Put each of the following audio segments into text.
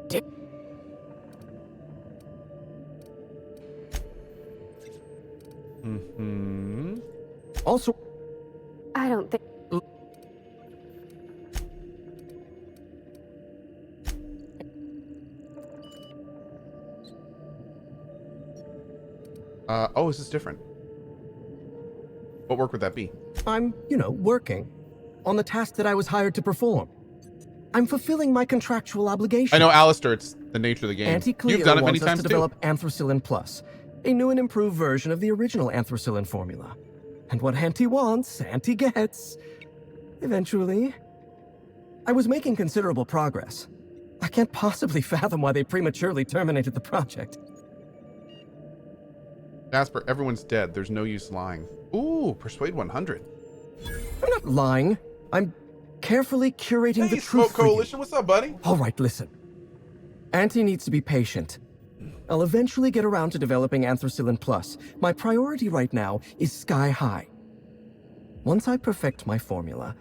di- Also, I don't think... Oh, this is different. What work would that be? I'm, working on the task that I was hired to perform. I'm fulfilling my contractual obligation. I know, Alistair, it's the nature of the game. Anti-Cleo You've done it many wants us times to too. develop Anthracillin Plus, a new and improved version of the original Anthracillin formula. And what Anti wants, Anti gets. Eventually. I was making considerable progress. I can't possibly fathom why they prematurely terminated the project. Jasper, everyone's dead. There's no use lying. Ooh, Persuade 100. I'm not lying. I'm carefully curating the Hey, truth Smoke for you. Coalition, what's up, buddy? All right, listen. Auntie needs to be patient. I'll eventually get around to developing Anthracillin Plus. My priority right now is sky high. Once I perfect my formula,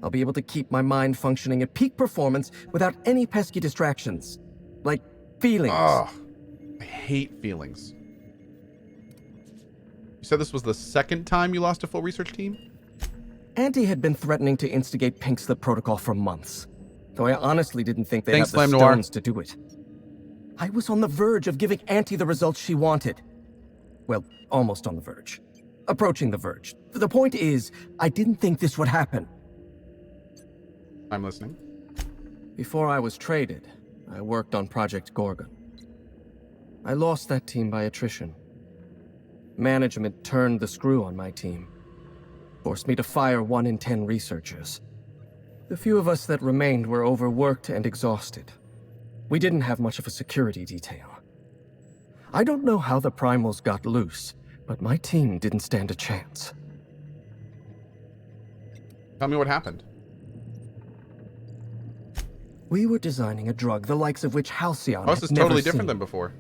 I'll be able to keep my mind functioning at peak performance without any pesky distractions. Like feelings. Ugh, I hate feelings. You said this was the second time you lost a full research team? Auntie had been threatening to instigate Pink Slip Protocol for months, though I honestly didn't think they'd Thanks, have the Slam Noir. stones to do it. I was on the verge of giving Auntie the results she wanted. Well, almost on the verge. Approaching the verge. The point is, I didn't think this would happen. I'm listening. Before I was traded, I worked on Project Gorgon. I lost that team by attrition. Management turned the screw on my team. Forced me to fire 1 in 10 researchers. The few of us that remained were overworked and exhausted. We didn't have much of a security detail. I don't know how the primals got loose, but my team didn't stand a chance. Tell me what happened. We were designing a drug the likes of which Halcyon Oh, this had is never totally different seen. than before.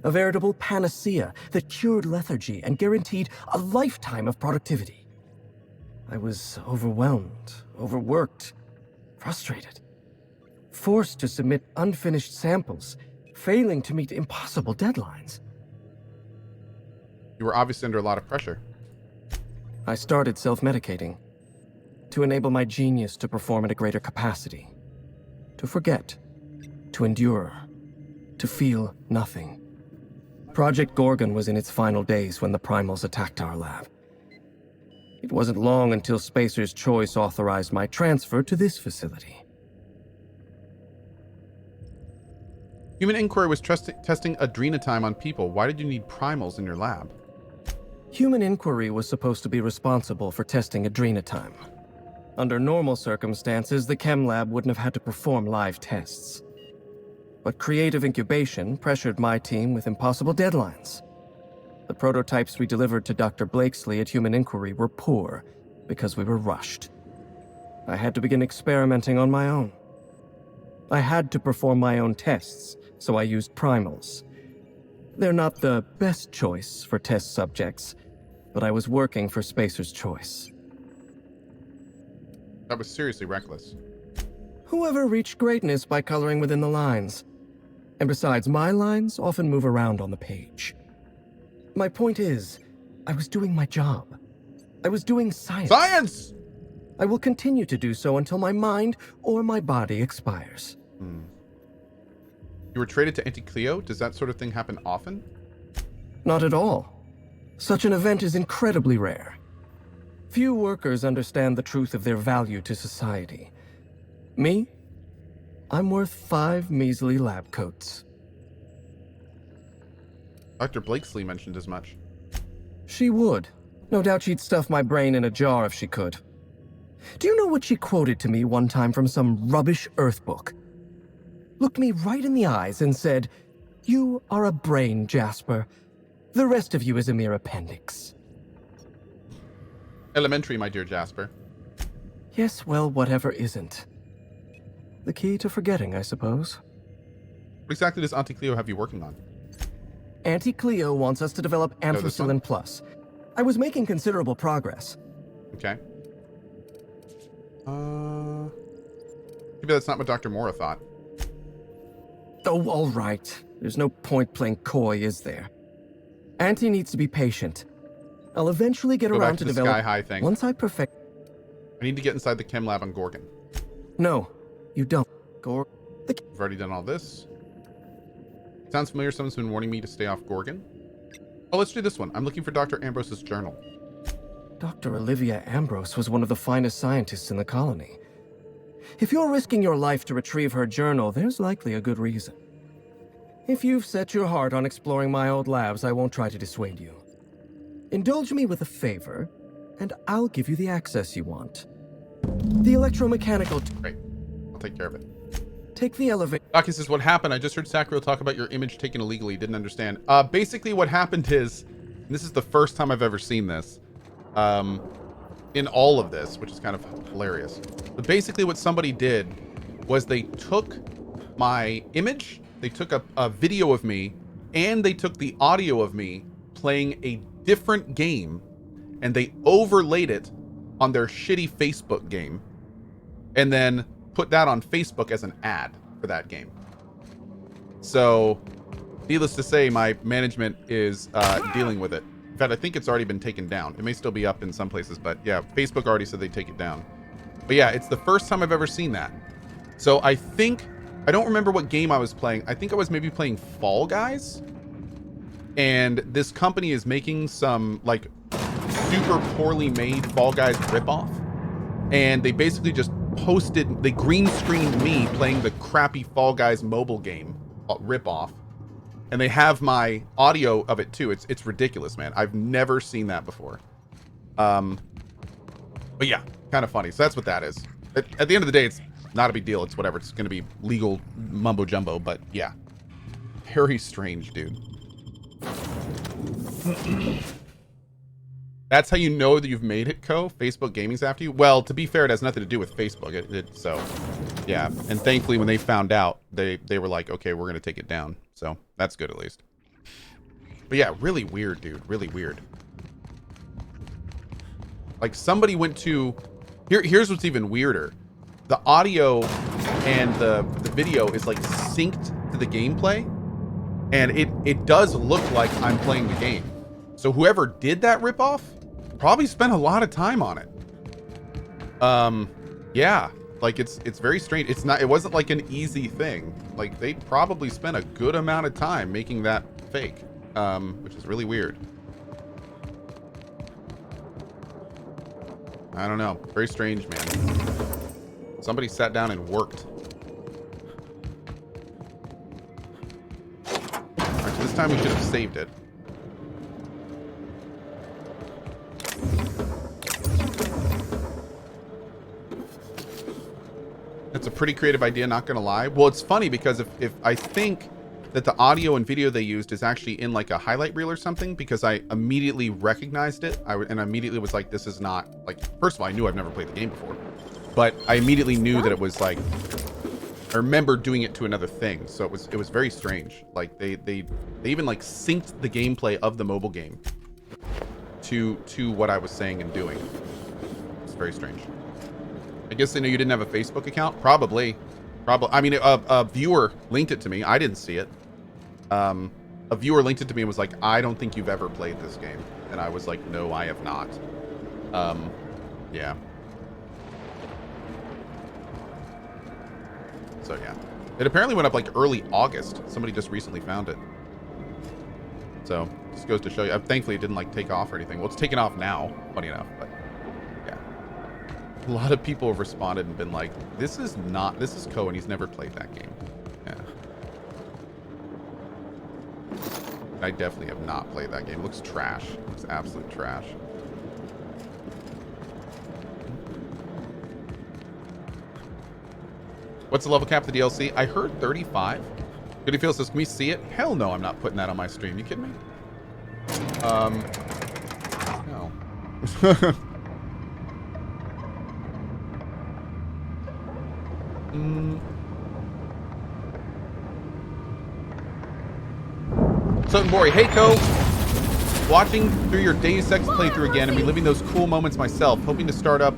A veritable panacea that cured lethargy and guaranteed a lifetime of productivity. I was overwhelmed, overworked, frustrated. Forced to submit unfinished samples, failing to meet impossible deadlines. You were obviously under a lot of pressure. I started self-medicating to enable my genius to perform at a greater capacity. To forget, to endure, to feel nothing. Project Gorgon was in its final days when the primals attacked our lab. It wasn't long until Spacer's Choice authorized my transfer to this facility. Human Inquiry was testing adrenatime on people. Why did you need primals in your lab? Human Inquiry was supposed to be responsible for testing adrenatime. Under normal circumstances, the chem lab wouldn't have had to perform live tests. But creative incubation pressured my team with impossible deadlines. The prototypes we delivered to Dr. Blakesley at Human Inquiry were poor because we were rushed. I had to begin experimenting on my own. I had to perform my own tests, so I used primals. They're not the best choice for test subjects, but I was working for Spacer's Choice. That was seriously reckless. Whoever reached greatness by coloring within the lines. And besides, my lines often move around on the page. My point is, I was doing my job. I was doing science. Science! I will continue to do so until my mind or my body expires. You were traded to Anti-Cleo? Does that sort of thing happen often? Not at all. Such an event is incredibly rare. Few workers understand the truth of their value to society. Me? I'm worth 5 measly lab coats. Dr. Blakesley mentioned as much. She would. No doubt she'd stuff my brain in a jar if she could. Do you know what she quoted to me one time from some rubbish Earth book? Looked me right in the eyes and said, "You are a brain, Jasper. The rest of you is a mere appendix." Elementary, my dear Jasper. Yes, well, whatever isn't. The key to forgetting, I suppose. What exactly does Anti-Cleo have you working on? Anti-Cleo wants us to develop this one? Anthracillin Plus. I was making considerable progress. Okay. Maybe that's not what Dr. Mora thought. Oh, all right. There's no point playing coy, is there? Auntie needs to be patient. I'll eventually get Go around back to to the develop... Sky High thing. Once I perfect... I need to get inside the chem lab on Gorgon. No, you don't. I've already done all this. Sounds familiar. Someone's been warning me to stay off Gorgon. Oh, let's do this one. I'm looking for Dr. Ambrose's journal. Dr. Olivia Ambrose was one of the finest scientists in the colony. If you're risking your life to retrieve her journal, there's likely a good reason. If you've set your heart on exploring my old labs, I won't try to dissuade you. Indulge me with a favor, and I'll give you the access you want. The electromechanical... Great. I'll take care of it. Take the elevator... Aki says, what happened? I just heard Sakura talk about your image taken illegally. Didn't understand. Basically what happened is, and this is the first time I've ever seen this, in all of this, which is kind of hilarious. But basically what somebody did was they took my image, they took a video of me, and they took the audio of me playing a different game, and they overlaid it on their shitty Facebook game, and then put that on Facebook as an ad for that game. So, needless to say, my management is dealing with it. In fact, I think it's already been taken down. It may still be up in some places, but yeah, Facebook already said they'd take it down. But yeah, it's the first time I've ever seen that. So I think, I don't remember what game I was playing. I think I was maybe playing Fall Guys. And this company is making some like super poorly made Fall Guys ripoff. And they basically just posted, they green screened me playing the crappy Fall Guys mobile game ripoff. And they have my audio of it too. It's ridiculous, man. I've never seen that before. But yeah, kind of funny. So that's what that is. At the end of the day, it's not a big deal. It's whatever. It's going to be legal mumbo jumbo. But yeah, very strange, dude. That's how you know that you've made it, Cohh. Facebook Gaming's after you. Well, to be fair, it has nothing to do with Facebook. So yeah. And thankfully, when they found out, they were like, okay, we're going to take it down. So that's good at least. But yeah, really weird, dude. Really weird. Like somebody went to... Here's what's even weirder. The audio and the video is like synced to the gameplay. And it does look like I'm playing the game. So whoever did that ripoff probably spent a lot of time on it. Yeah. Like it's very strange. It wasn't like an easy thing. Like they probably spent a good amount of time making that fake, which is really weird. I don't know. Very strange, man. Somebody sat down and worked. All right, so this time we should have saved it. It's a pretty creative idea, not gonna lie. Well, it's funny because if I think that the audio and video they used is actually in like a highlight reel or something, because I immediately recognized it. And I immediately was like, this is not like, first of all, I knew I've never played the game before, but I immediately knew that it was like, I remember doing it to another thing. So it was very strange. Like they even like synced the gameplay of the mobile game to what I was saying and doing. It's very strange. I guess they know you didn't have a Facebook account. Probably. I mean, a viewer linked it to me. I didn't see it. A viewer linked it to me and was like, I don't think you've ever played this game. And I was like, no, I have not. Yeah. So yeah, it apparently went up like early August. Somebody just recently found it. So just goes to show you. Thankfully, it didn't like take off or anything. Well, it's taken off now, funny enough, but yeah. A lot of people have responded and been like, this is Cohh and he's never played that game. Yeah. I definitely have not played that game. It looks trash. It looks absolute trash. What's the level cap of the DLC? I heard 35. Goody Feels says, can we see it? Hell no, I'm not putting that on my stream. You kidding me? No. Sutton Bori, hey Cohh. Watching through your Deus Ex playthrough again and reliving those cool moments myself. Hoping to start up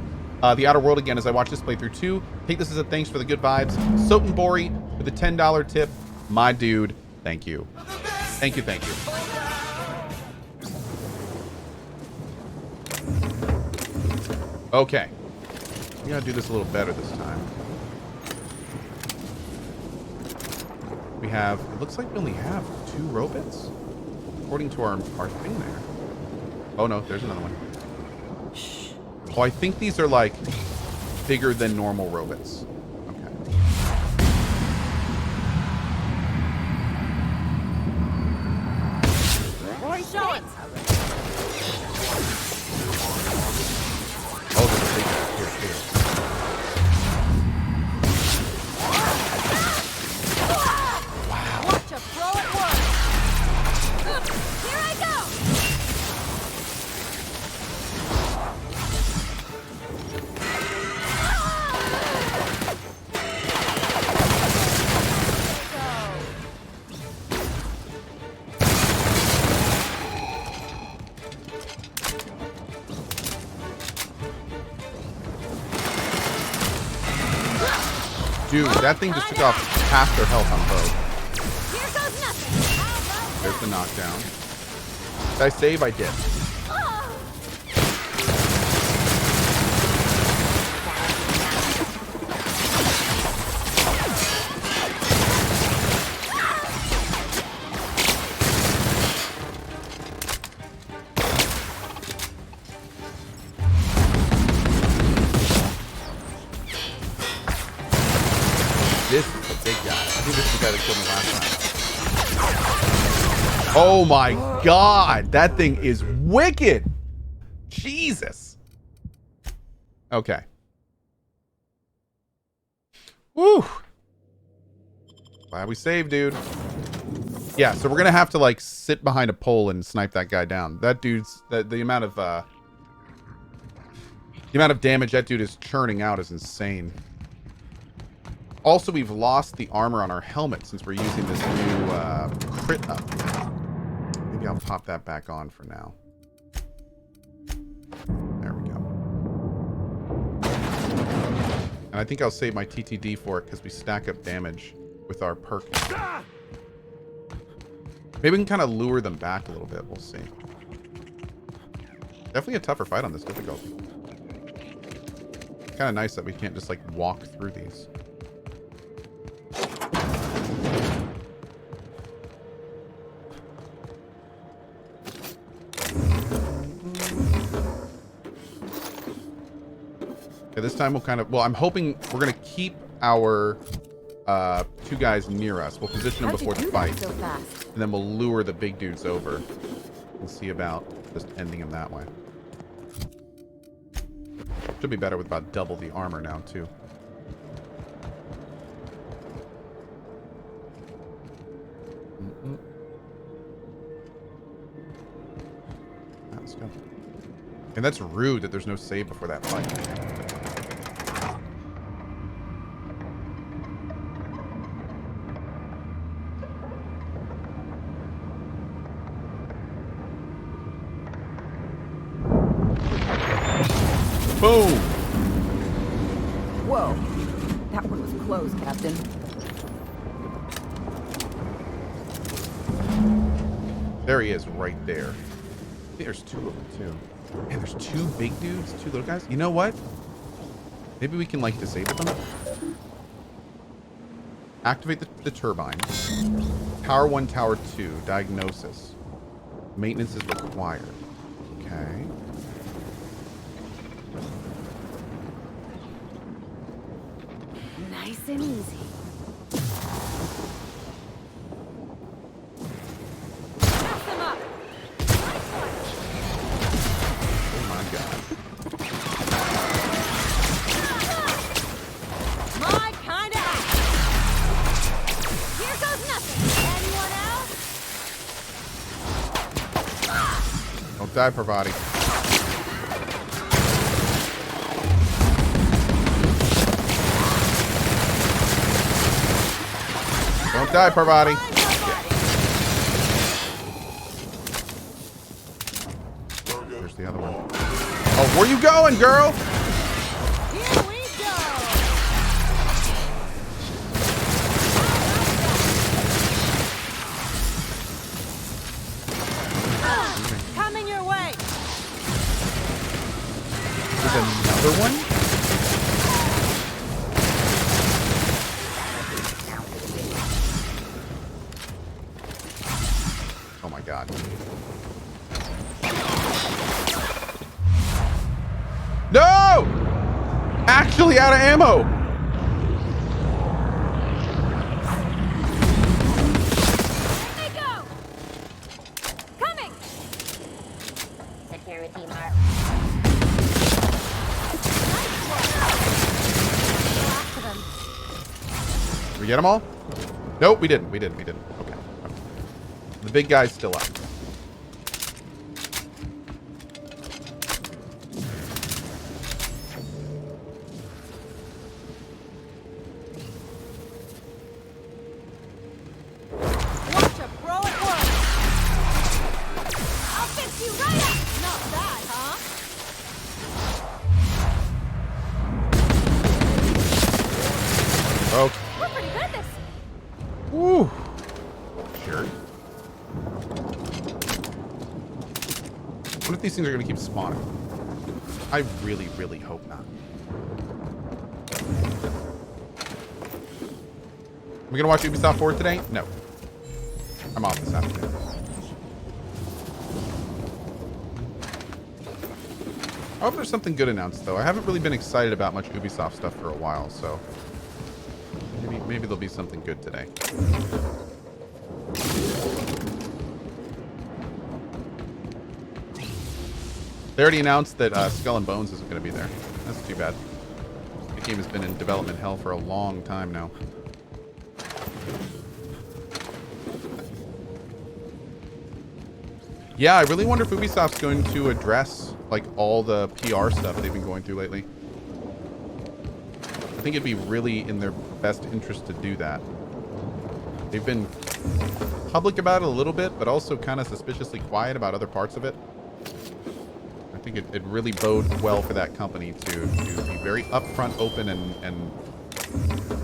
the Outer World again as I watch this playthrough too. Take this as a thanks for the good vibes. Sotenbori with a $10 tip. My dude, thank you. Thank you, thank you. Okay. We gotta do this a little better this time. We have, it looks like we only have 2 robots, according to our thing there. Oh no, there's another one. Oh, I think these are like bigger than normal robots. Okay. Show it. Oh, there's a big guy here too. Wow. Watch a pro at work. Here I go. Dude, that thing just took off half their health on both. Here goes nothing. There's the knockdown. Did I save? I did. This is the big guy. I think this is the guy that killed me last time. Oh my god! That thing is wicked! Jesus! Okay. Woo! Glad we saved, dude. Yeah, so we're gonna have to like sit behind a pole and snipe that guy down. That dude's the amount of damage that dude is churning out is insane. Also, we've lost the armor on our helmet since we're using this new crit up. Maybe I'll pop that back on for now. There we go. And I think I'll save my TTD for it because we stack up damage with our perk. Maybe we can kind of lure them back a little bit. We'll see. Definitely a tougher fight on this difficulty. Kind of nice that we can't just like walk through these. Okay, this time we'll kind of, well, I'm hoping we're going to keep our 2 guys near us. We'll position them before the fight. So fast? And then we'll lure the big dudes over and see about just ending them that way. Should be better with about double the armor now, too. Let's go. And that's rude that there's no save before that fight. Boom! Whoa. That one was close, Captain. There he is, right there. There's 2 of them, too. Man, there's 2 big dudes, 2 little guys. You know what? Maybe we can, like, disable them. Activate the turbine. Tower 1, Tower 2. Diagnosis. Maintenance is required. Okay. Nice and easy. Pass them up. Oh my god. My kind of act. Here goes nothing. Anyone else? Don't die, Parvati. Don't die, Parvati. There's the other one. Oh, where you going, girl? Here we go. God. No! Actually out of ammo! There they go! Coming! Security mark. After them. Did we get them all? Nope, we didn't. We didn't. Okay. The big guy's still up. Watch a pro at work! I'll fix you right up! Not bad, huh? Okay. We're pretty good at this. Woo. Sure. What if these things are going to keep spawning? I really, really hope not. Are we going to watch Ubisoft Forward today? No. I'm off this afternoon. I hope there's something good announced, though. I haven't really been excited about much Ubisoft stuff for a while, so maybe there'll be something good today. They already announced that Skull and Bones isn't going to be there. That's too bad. The game has been in development hell for a long time now. Yeah, I really wonder if Ubisoft's going to address like all the PR stuff they've been going through lately. I think it'd be really in their best interest to do that. They've been public about it a little bit, but also kind of suspiciously quiet about other parts of it. I think it really bodes well for that company to be very upfront, open, and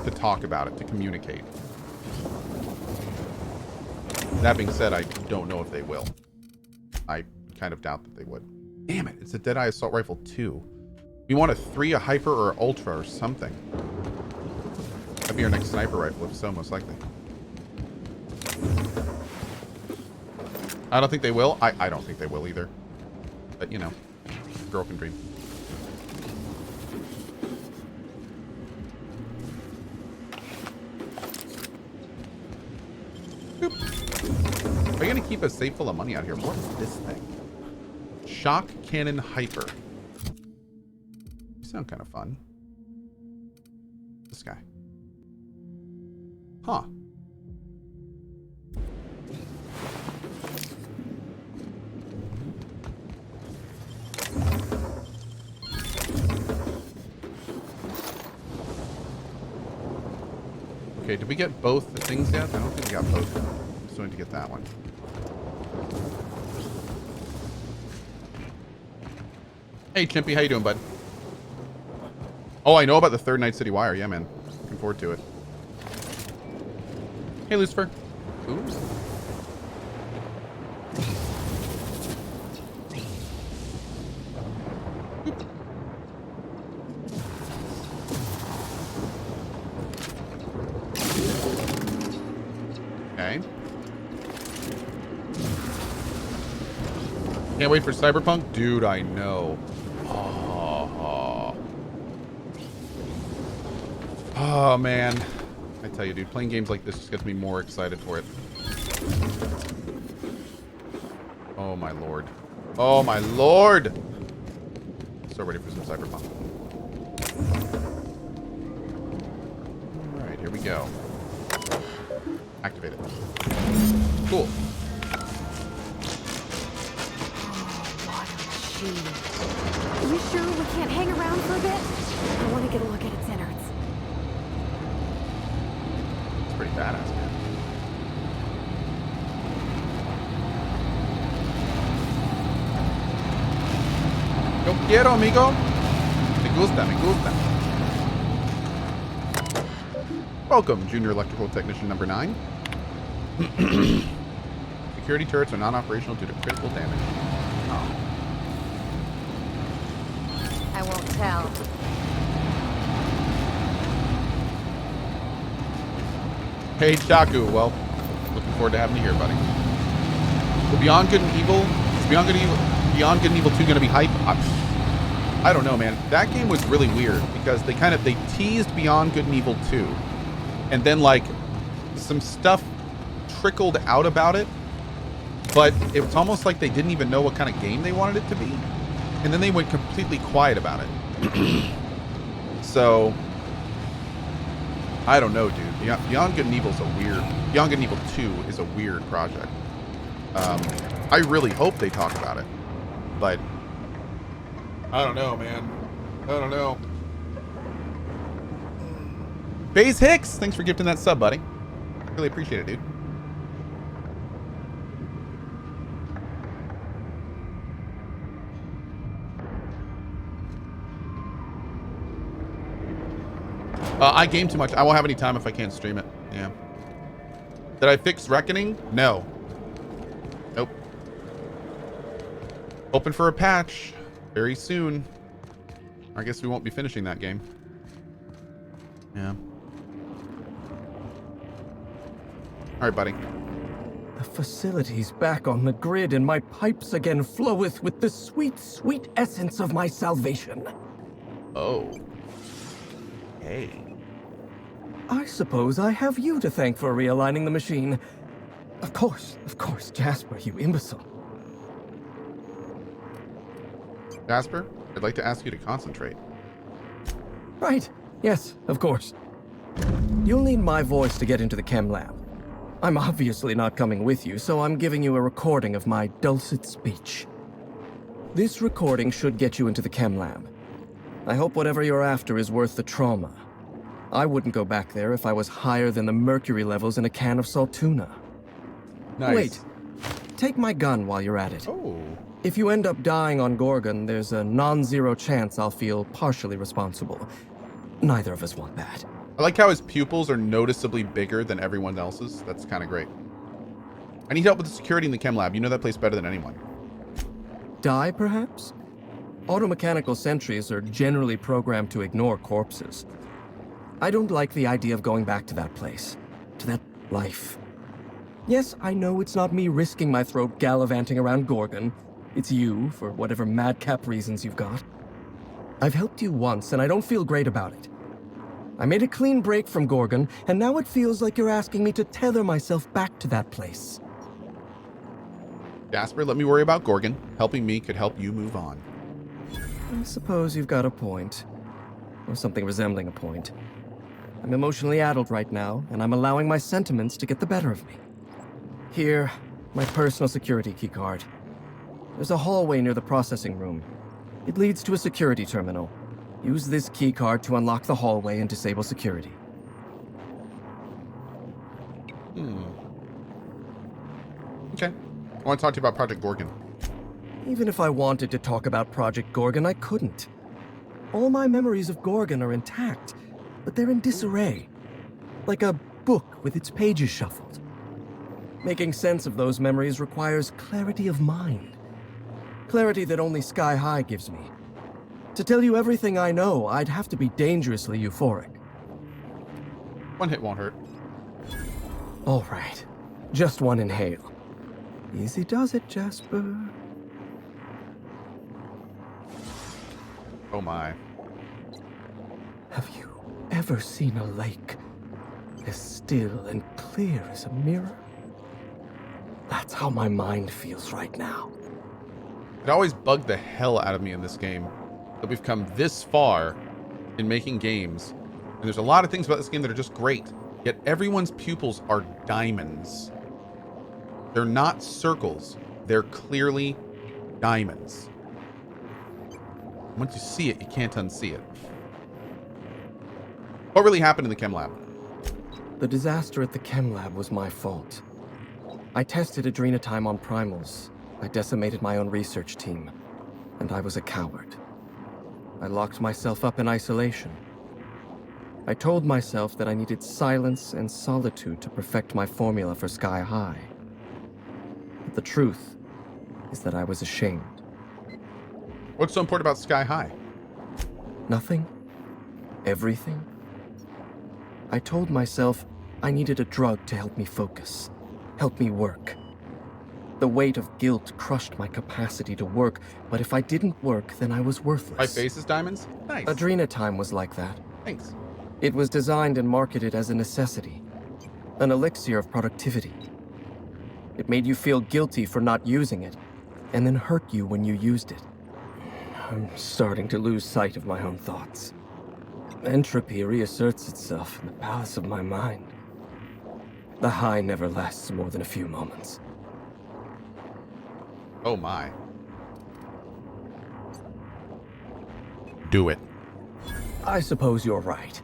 to talk about it, to communicate. That being said, I don't know if they will. I kind of doubt that they would. Damn it, it's a Deadeye Assault Rifle 2. We want a 3, a Hyper, or an Ultra, or something. That'd be our next sniper rifle, if so, most likely. I don't think they will. I don't think they will either. But, you know, girl can dream. Boop. Are you going to keep a safe full of money out here? What is this thing? Shock Cannon Hyper. You sound kind of fun. This guy. Huh. Okay, did we get both the things yet? I don't think we got both. I'm just going to get that one. Hey, Chimpy, how you doing, bud? Oh, I know about the third Night City Wire. Yeah, man. Looking forward to it. Hey, Lucifer. Oops. Okay. Can't wait for Cyberpunk? Dude, I know. Oh, man. I tell you, dude, playing games like this just gets me more excited for it. Oh, my lord. Oh, my lord! So ready for some Cyberpunk. Alright, here we go. Activate it. Cool. Are you sure we can't hang around for a bit? I want to get a look at its innards. It's pretty badass, man. Yo quiero, amigo. Me gusta, me gusta. Welcome, Junior Electrical Technician number 9. Security turrets are non-operational due to critical damage. Oh. I won't tell. Hey, Chaku. Well, looking forward to having you here, buddy. The Beyond Good and Evil, is Beyond Good and Evil 2 gonna be hype? I don't know, man. That game was really weird because they teased Beyond Good and Evil 2, and then like some stuff trickled out about it, but it was almost like they didn't even know what kind of game they wanted it to be, and then they went completely quiet about it. So I don't know, dude. Beyond Good and Evil is Beyond Good and Evil 2 is a weird project. I really hope they talk about it, but I don't know, man. I don't know. Baze Hicks, thanks for gifting that sub, buddy. Really appreciate it, dude. I game too much. I won't have any time if I can't stream it. Yeah. Did I fix Reckoning? No. Nope. Open for a patch very soon. I guess we won't be finishing that game. Yeah. All right, buddy. The facility's back on the grid, and my pipes again floweth with the sweet, sweet essence of my salvation. Oh. Hey. I suppose I have you to thank for realigning the machine. Of course, Jasper, you imbecile. Jasper, I'd like to ask you to concentrate. Right, yes, of course. You'll need my voice to get into the chem lab. I'm obviously not coming with you, so I'm giving you a recording of my dulcet speech. This recording should get you into the chem lab. I hope whatever you're after is worth the trauma. I wouldn't go back there if I was higher than the mercury levels in a can of salt tuna. Nice. Wait, take my gun while you're at it. Oh. If you end up dying on Gorgon, there's a non-zero chance I'll feel partially responsible. Neither of us want that. I like how his pupils are noticeably bigger than everyone else's. That's kind of great. I need help with the security in the chem lab. You know that place better than anyone. Die, perhaps? Automechanical sentries are generally programmed to ignore corpses. I don't like the idea of going back to that place, to that life. Yes, I know it's not me risking my throat gallivanting around Gorgon. It's you, for whatever madcap reasons you've got. I've helped you once, and I don't feel great about it. I made a clean break from Gorgon, and now it feels like you're asking me to tether myself back to that place. Jasper, let me worry about Gorgon. Helping me could help you move on. I suppose you've got a point. Or something resembling a point. I'm emotionally addled right now, and I'm allowing my sentiments to get the better of me. Here, my personal security keycard. There's a hallway near the processing room. It leads to a security terminal. Use this keycard to unlock the hallway and disable security. Okay. I want to talk to you about Project Gorgon. Even if I wanted to talk about Project Gorgon, I couldn't. All my memories of Gorgon are intact, but they're in disarray. Like a book with its pages shuffled. Making sense of those memories requires clarity of mind. Clarity that only Sky High gives me. To tell you everything I know, I'd have to be dangerously euphoric. One hit won't hurt. All right. Just one inhale. Easy does it, Jasper. Oh my. Have you ever seen a lake as still and clear as a mirror? That's how my mind feels right now. It always bugged the hell out of me in this game that we've come this far in making games, and there's a lot of things about this game that are just great, yet everyone's pupils are diamonds. They're not circles. They're clearly diamonds. Once you see it, you can't unsee it. What really happened in the chem lab? The disaster at the chem lab was my fault. I tested adrenatime on primals. I decimated my own research team. And I was a coward. I locked myself up in isolation. I told myself that I needed silence and solitude to perfect my formula for Sky High. But the truth is that I was ashamed. What's so important about Sky High? Nothing. Everything. I told myself I needed a drug to help me focus, help me work. The weight of guilt crushed my capacity to work, but if I didn't work, then I was worthless. My face is diamonds? Nice. Adrenatime was like that. Thanks. It was designed and marketed as a necessity, an elixir of productivity. It made you feel guilty for not using it, and then hurt you when you used it. I'm starting to lose sight of my own thoughts. Entropy reasserts itself in the palace of my mind. The high never lasts more than a few moments. Oh my. Do it. I suppose you're right.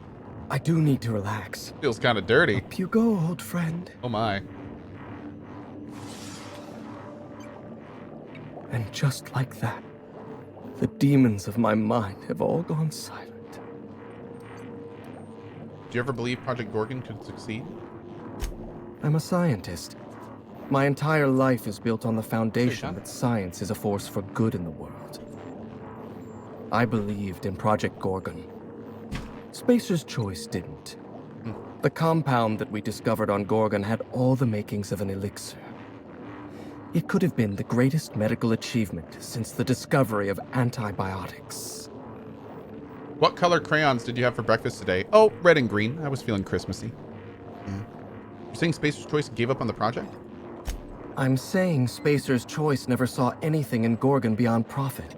I do need to relax. Feels kind of dirty. Up you go, old friend. Oh my. And just like that, the demons of my mind have all gone silent. Do you ever believe Project Gorgon could succeed? I'm a scientist. My entire life is built on the foundation that science is a force for good in the world. I believed in Project Gorgon. Spacer's Choice didn't. The compound that we discovered on Gorgon had all the makings of an elixir. It could have been the greatest medical achievement since the discovery of antibiotics. What color crayons did you have for breakfast today? Oh, red and green. I was feeling Christmassy. You're saying Spacer's Choice gave up on the project? I'm saying Spacer's Choice never saw anything in Gorgon beyond profit.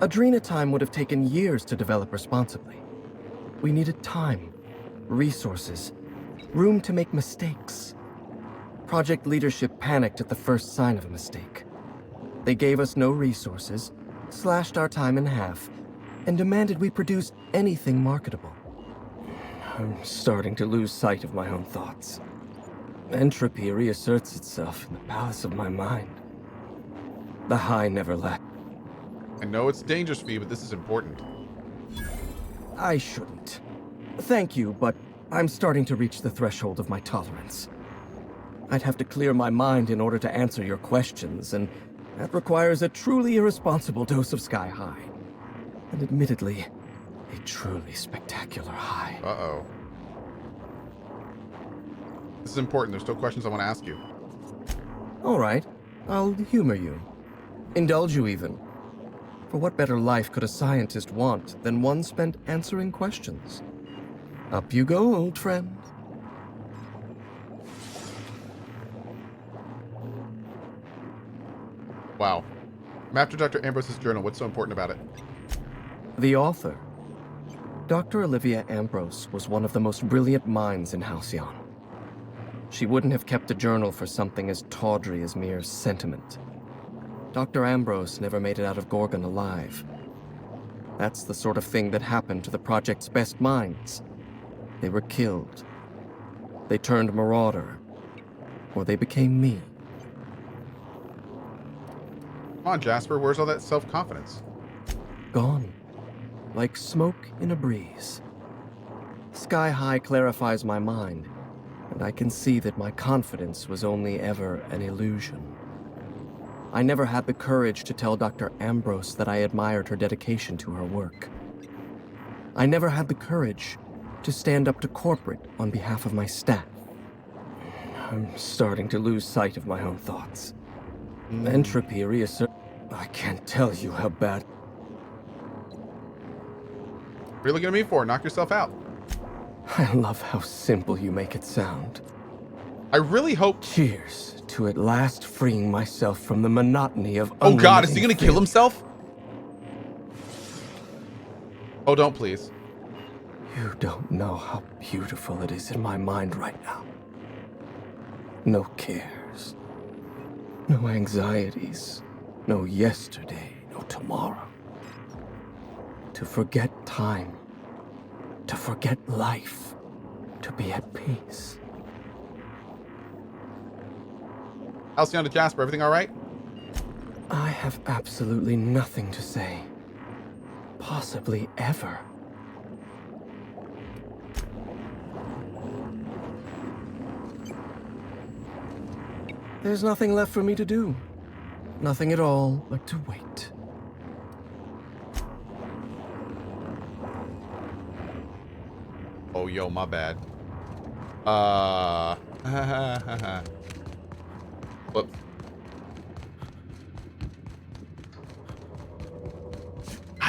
Adrenatime would have taken years to develop responsibly. We needed time, resources, room to make mistakes. Project leadership panicked at the first sign of a mistake. They gave us no resources, slashed our time in half, and demanded we produce anything marketable. I'm starting to lose sight of my own thoughts. Entropy reasserts itself in the palace of my mind. The high never lasts. I know it's dangerous for you, but this is important. I shouldn't. Thank you, but I'm starting to reach the threshold of my tolerance. I'd have to clear my mind in order to answer your questions, and that requires a truly irresponsible dose of Sky High. And admittedly, a truly spectacular high. Uh-oh. This is important. There's still questions I want to ask you. All right, I'll humor you. Indulge you even. For what better life could a scientist want than one spent answering questions? Up you go, old friend. Wow. I'm after Dr. Ambrose's journal. What's so important about it? The author. Dr. Olivia Ambrose was one of the most brilliant minds in Halcyon. She wouldn't have kept a journal for something as tawdry as mere sentiment. Dr. Ambrose never made it out of Gorgon alive. That's the sort of thing that happened to the project's best minds. They were killed. They turned marauder. Or they became me. Come on, Jasper. Where's all that self-confidence? Gone. Like smoke in a breeze. Sky High clarifies my mind, and I can see that my confidence was only ever an illusion. I never had the courage to tell Dr. Ambrose that I admired her dedication to her work. I never had the courage to stand up to corporate on behalf of my staff. I'm starting to lose sight of my own thoughts. Entropy reassert. I can't tell you how bad. What are you looking at me for? Knock yourself out. I love how simple you make it sound. I really hope... Cheers to at last freeing myself from the monotony of Oh God, is he unremitting gonna kill failure. himself? Oh, don't please. You don't know how beautiful it is in my mind right now. No cares. No anxieties. No yesterday. No tomorrow. To forget time. To forget life. To be at peace. Halcyon to Jasper, everything all right? I have absolutely nothing to say. Possibly ever. There's nothing left for me to do. Nothing at all but to wait. Oh, yo, my bad. Whoop.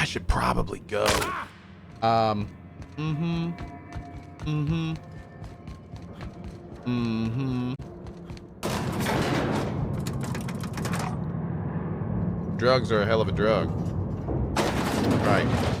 I should probably go. Drugs are a hell of a drug. Right.